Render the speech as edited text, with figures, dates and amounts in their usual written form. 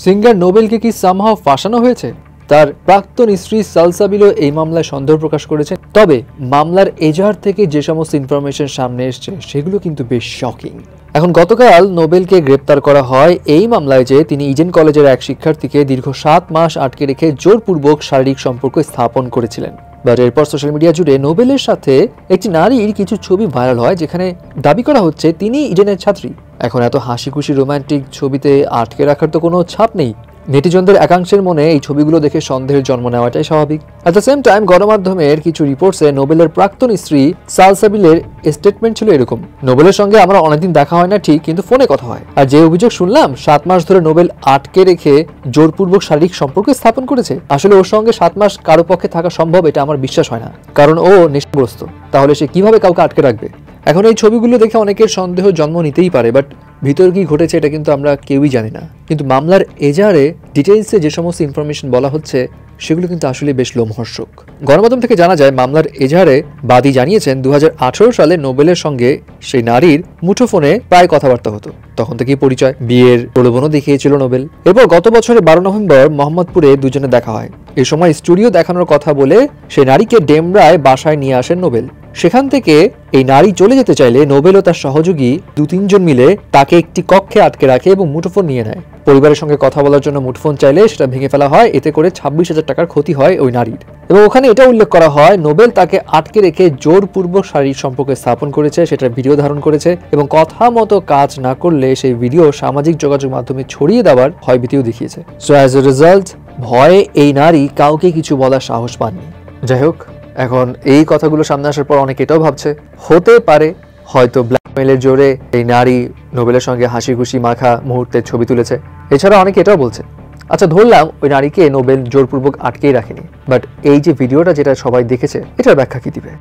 Singer নোবেলকে কি somehow ফাঁসানো হয়েছে? তার প্রাক্তন স্ত্রী সালসাবিলও এই মামলায় সন্দেহ প্রকাশ করেছেন। তবে মামলার এজাহার থেকে যে সমস্ত ইনফরমেশন সামনে এসছে সেগুলো কিন্তু বেশ শকিং। এখন গতকাল নোবেলকে গ্রেপ্তার করা হয় এই মামলায় যে তিনি ইডেন কলেজের এক শিক্ষার্থীকে দীর্ঘ 7 মাস আটকে রেখে জোরপূর্বক শারীরিক সম্পর্ক স্থাপন করেছিলেন। বাট এরপর সোশ্যাল মিডিয়া জুড়ে নোবেলের সাথে একটি নারীর কিছু ছবি ভাইরাল হয় যেখানে দাবি করা হচ্ছে তিনি ইডেনের ছাত্রী। এখন এত হাসি খুশি রোমান্টিক ছবিতে আটকে রাখার তো কোনো ছাপ নেই। নেটিজনদের একাংশের মনে এই ছবিগুলো দেখে সন্দেহের জন্ম নেওয়াটাই স্বাভাবিক। অ্যাট দ্য সেম টাইম গণমাধ্যমের কিছু রিপোর্টসে নোবেলের প্রাক্তন স্ত্রী সালসাবিলের স্টেটমেন্ট ছিল এরকম: নোবেলের সঙ্গে আমার অনেকদিন দেখা হয় না ঠিক, কিন্তু ফোনে কথা হয়। আর যে অভিযোগ শুনলাম 7 মাস ধরে নোবেল আটকে রেখে জোরপূর্বক শারীরিক সম্পর্ক স্থাপন করেছে, আসলে ওর সঙ্গে 7 মাস কারো পক্ষে থাকা সম্ভব এটা আমার বিশ্বাস হয় না, কারণ ও নেশাগ্রস্ত। তাহলে সে কিভাবে কাউকে আটকে রাখবে? এখন এই ছবিগুলো দেখে অনেকের সন্দেহ জন্ম নিতেই পারে, বাট ভিতর কি ঘটেছে এটা কিন্তু আমরা কেউই জানি না। কিন্তু মামলার এজাহারে ডিটেইলসে যে সমস্ত ইনফরমেশন বলা হচ্ছে সেগুলো কিন্তু আসলে বেশ লোমহর্ষক। গণমাধ্যম থেকে জানা যায় মামলার এজাহারে বাদী জানিয়েছেন 2018 সালে নোবেলের সঙ্গে সেই নারীর মুঠোফোনে প্রায় কথাবার্তা হতো, তখন থেকেই পরিচয়, বিয়ের প্রলোভনও দেখিয়েছিল নোবেল। এরপর গত বছরের 12 নভেম্বর মোহাম্মদপুরে দুজনে দেখা হয়। এই সময় স্টুডিও দেখানোর কথা বলে সেই নারীকে ডেমরায় বাসায় নিয়ে আসেন নোবেল। সেখান থেকে এই নারী চলে যেতে চাইলে নোবেল ও তার সহযোগী 2-3 জন মিলে তাকে একটি কক্ষে আটকে রাখে এবং মুঠোফোন নিয়ে নেয়। পরিবারের সঙ্গে কথা বলার জন্য মুঠোফোন চাইলে সেটা ভেঙে ফেলা হয়, এতে করে 26,000 টাকার ক্ষতি হয় ওই নারীর। এবং ওখানে এটা উল্লেখ করা হয় নোবেল তাকে আটকে রেখে জোরপূর্বক শারীরিক সম্পর্ক স্থাপন করেছে, সেটার ভিডিও ধারণ করেছে এবং কথা মতো কাজ না করলে সেই ভিডিও সামাজিক যোগাযোগ মাধ্যমে ছড়িয়ে দেওয়ার ভয়ভীতিও দেখিয়েছে। সো অ্যাজ এ রেজাল্ট ভয়ে এই নারী কাউকে কিছু বলার সাহস পাননি। যাই হোক, এখন এই কথাগুলো সামনে আসার পর অনেকে এটাও ভাবছে হতে পারে হয়তো ব্ল্যাকমেইলের জোরে এই নারী নোবেলের সঙ্গে হাসি খুশি মাখা মুহূর্তের ছবি তুলেছে। এছাড়া অনেকে এটাও বলছে, আচ্ছা ধরলাম ওই নারীকে নোবেল জোরপূর্বক আটকেই রাখেনি, বাট এই যে ভিডিওটা যেটা সবাই দেখেছে এটার ব্যাখ্যা কি দিবে?